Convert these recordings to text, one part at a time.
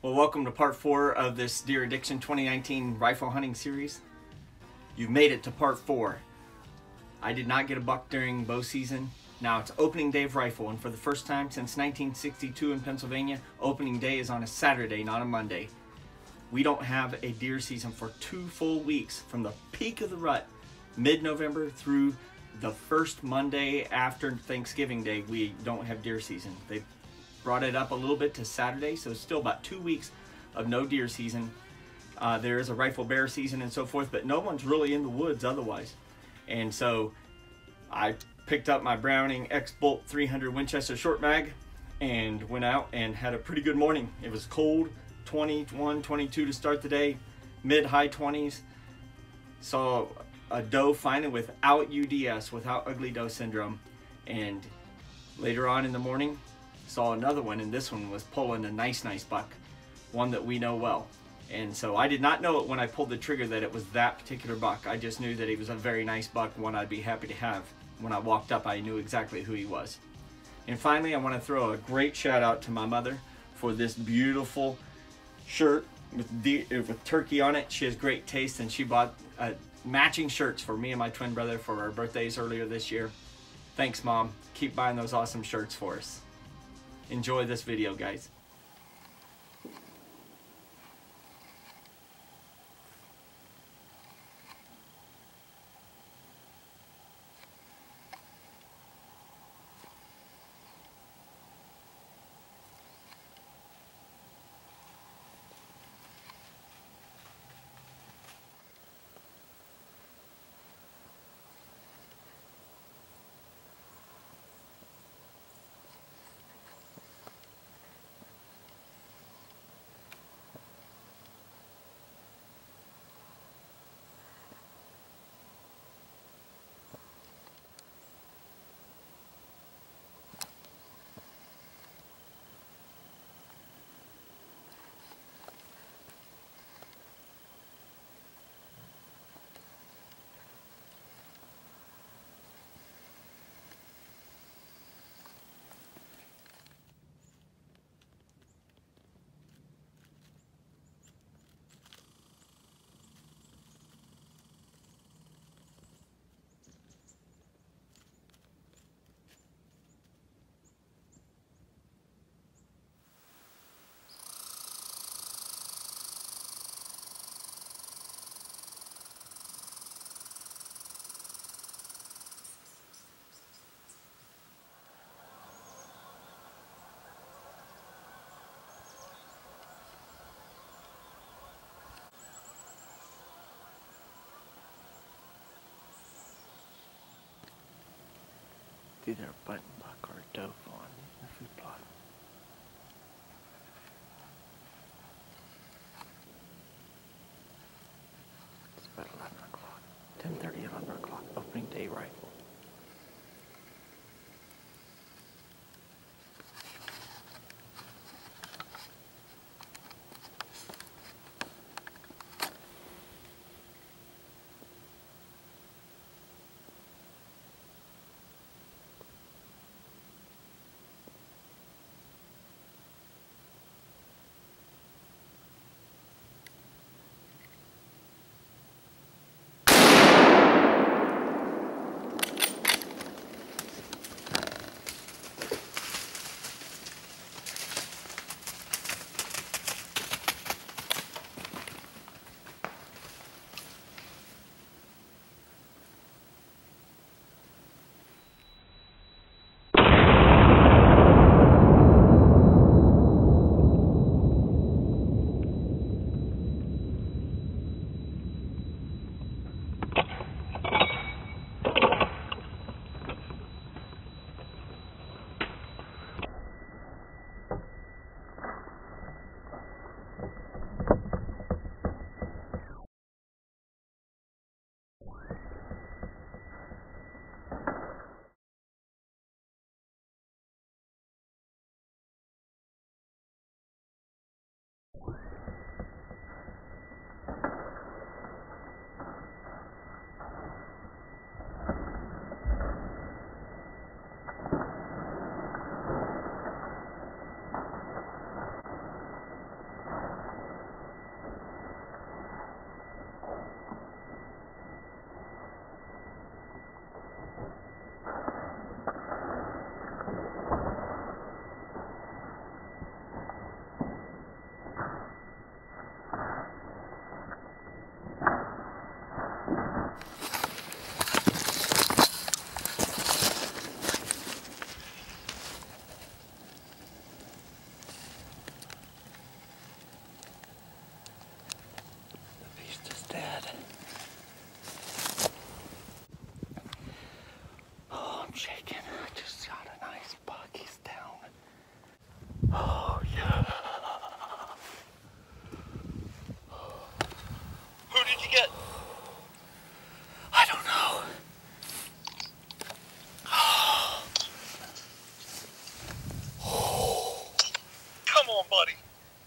Well, welcome to part 4 of this Deer Addiction 2019 rifle hunting series. You've made it to part 4. I did not get a buck during bow season. Now it's opening day of rifle, and for the first time since 1962 in Pennsylvania, opening day is on a Saturday, not a Monday. We don't have a deer season for 2 full weeks, from the peak of the rut, mid-November, through the first Monday after Thanksgiving Day. We don't have deer season. They brought it up a little bit to Saturday, so it's still about 2 weeks of no deer season. There is a rifle bear season and so forth, but no one's really in the woods otherwise. And so I picked up my Browning X-Bolt 300 Winchester short mag and went out and had a pretty good morning. It was cold, 21, 22 to start the day, mid-high 20s. Saw a doe finally without UDS, without ugly Doe Syndrome. And later on in the morning, saw another one, and this one was pulling a nice buck, one that we know well. And so I did not know it when I pulled the trigger that it was that particular buck. I just knew that he was a very nice buck, one I'd be happy to have. When I walked up, I knew exactly who he was. And finally, I want to throw a great shout out to my mother for this beautiful shirt with turkey on it. She has great taste, and she bought matching shirts for me and my twin brother for our birthdays earlier this year. Thanks, Mom. Keep buying those awesome shirts for us. Enjoy this video, guys. It's either a button buck or a doe fawn in the food plot. It's about 11 o'clock. 10:30, 11 o'clock. Opening day rifle.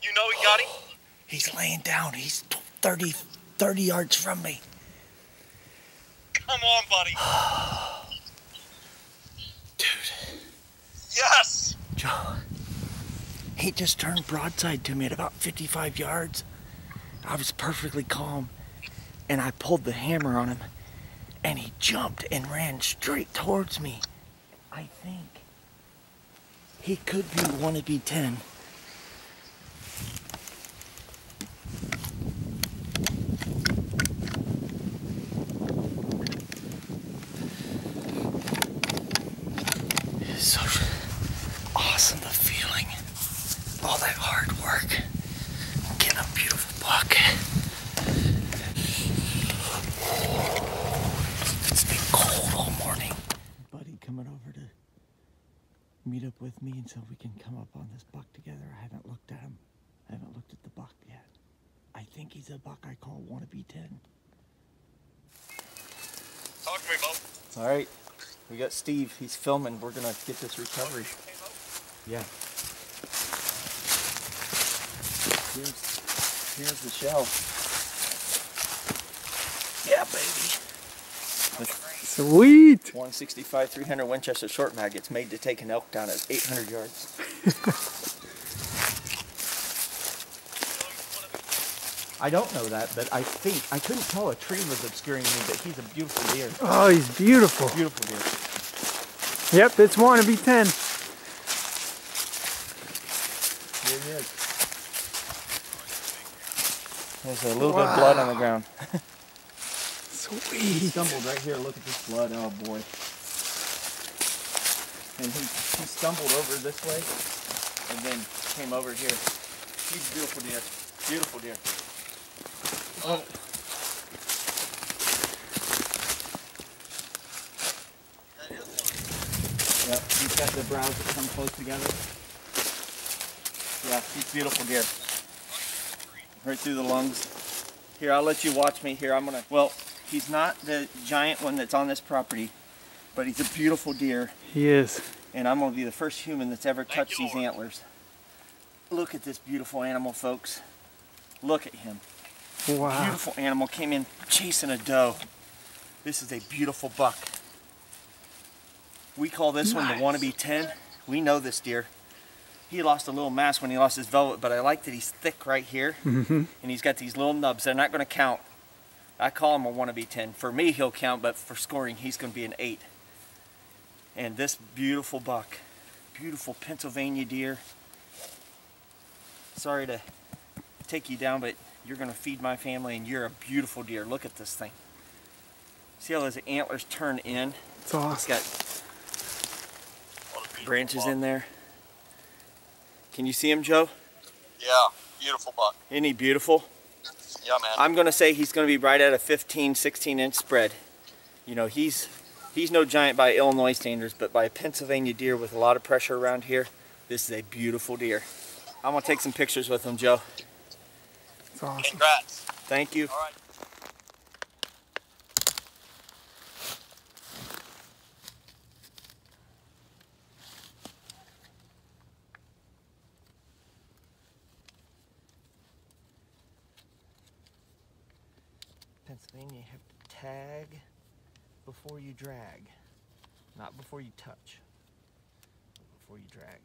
You know he got him? He's laying down. He's 30 yards from me. Come on, buddy. Dude. Yes! Joe, he just turned broadside to me at about 55 yards. I was perfectly calm, and I pulled the hammer on him, and he jumped and ran straight towards me. I think he could be Wannabe 10. It's so awesome, the feeling. All that hard work. Getting a beautiful buck. It's been cold all morning. Buddy coming over to meet up with me so we can come up on this buck together. I haven't looked at him. I haven't looked at the buck yet. I think he's a buck I call Wannabe 10. Talk to me, Bo. All right, we got Steve. He's filming. We're gonna get this recovery. Yeah. Here's the shell. Yeah, baby. Sweet. 165 300 Winchester short mag. It's made to take an elk down at 800 yards. I don't know that, but I think I couldn't tell. A tree was obscuring me, but he's a beautiful deer. Oh, he's beautiful. Beautiful deer. Yep, it's Wannabe 10. Here he is. There's a little bit of blood on the ground. Sweet. He stumbled right here. Look at this blood. Oh boy. And he stumbled over this way and then came over here. He's a beautiful deer. Beautiful deer. Oh. Yep, he's got the brows that come close together. Yeah, he's a beautiful deer. Right through the lungs. Here, I'll let you watch me here. Well, he's not the giant one that's on this property, but he's a beautiful deer. He is. And I'm gonna be the first human that's ever touched these antlers. Look at this beautiful animal, folks. Look at him. Wow. Beautiful animal, came in chasing a doe. This is a beautiful buck. We call this one the Wannabe 10. We know this deer. He lost a little mass when he lost his velvet, but I like that he's thick right here. And he's got these little nubs. They're not gonna count. I call him a Wannabe 10. For me, he'll count, but for scoring, he's gonna be an 8. And this beautiful buck, beautiful Pennsylvania deer. Sorry to take you down, but you're gonna feed my family and you're a beautiful deer. Look at this thing. See how those antlers turn in? It's awesome. It's got branches in there. Can you see him, Joe? Yeah, beautiful buck. Isn't he beautiful? Yeah, man. I'm gonna say he's gonna be right at a 15, 16 inch spread. You know, he's no giant by Illinois standards, but by a Pennsylvania deer with a lot of pressure around here, this is a beautiful deer. I'm gonna take some pictures with him, Joe. It's awesome. Congrats. Thank you. All right. Pennsylvania, you have to tag before you drag. Not before you touch, but before you drag.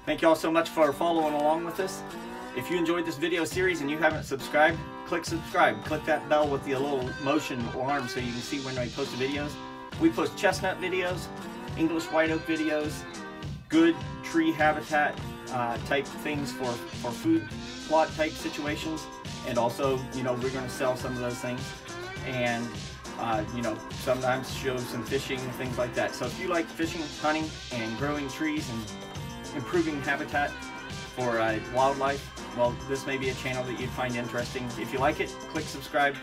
Thank you all so much for following along with us. If you enjoyed this video series and you haven't subscribed, click subscribe. Click that bell with the little motion alarm so you can see when I post videos. We post chestnut videos, English white oak videos, good tree habitat type things for food plot type situations. And also, you know, we're going to sell some of those things. And you know, sometimes show some fishing and things like that. So if you like fishing, hunting, and growing trees and improving habitat for wildlife, well, this may be a channel that you'd find interesting. If you like it, click subscribe.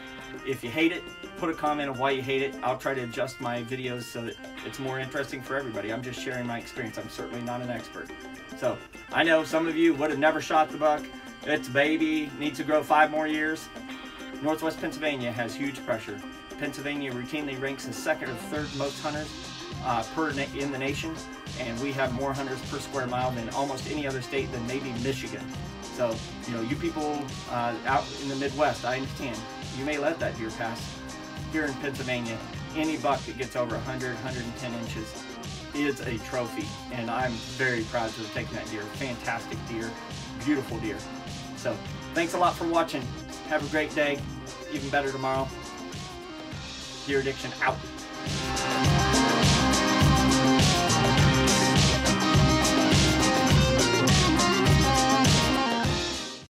If you hate it, put a comment of why you hate it. I'll try to adjust my videos so that it's more interesting for everybody. I'm just sharing my experience. I'm certainly not an expert. So I know some of you would have never shot the buck. It's a baby, needs to grow 5 more years. Northwest Pennsylvania has huge pressure. Pennsylvania routinely ranks as 2nd or 3rd most hunters in the nation, and we have more hunters per square mile than almost any other state than maybe Michigan. So, you know, you people out in the Midwest, I understand, you may let that deer pass. Here in Pennsylvania, any buck that gets over 100, 110 inches is a trophy, and I'm very proud to have taken that deer. Fantastic deer, beautiful deer. So, thanks a lot for watching. Have a great day, even better tomorrow. Deer Addiction out.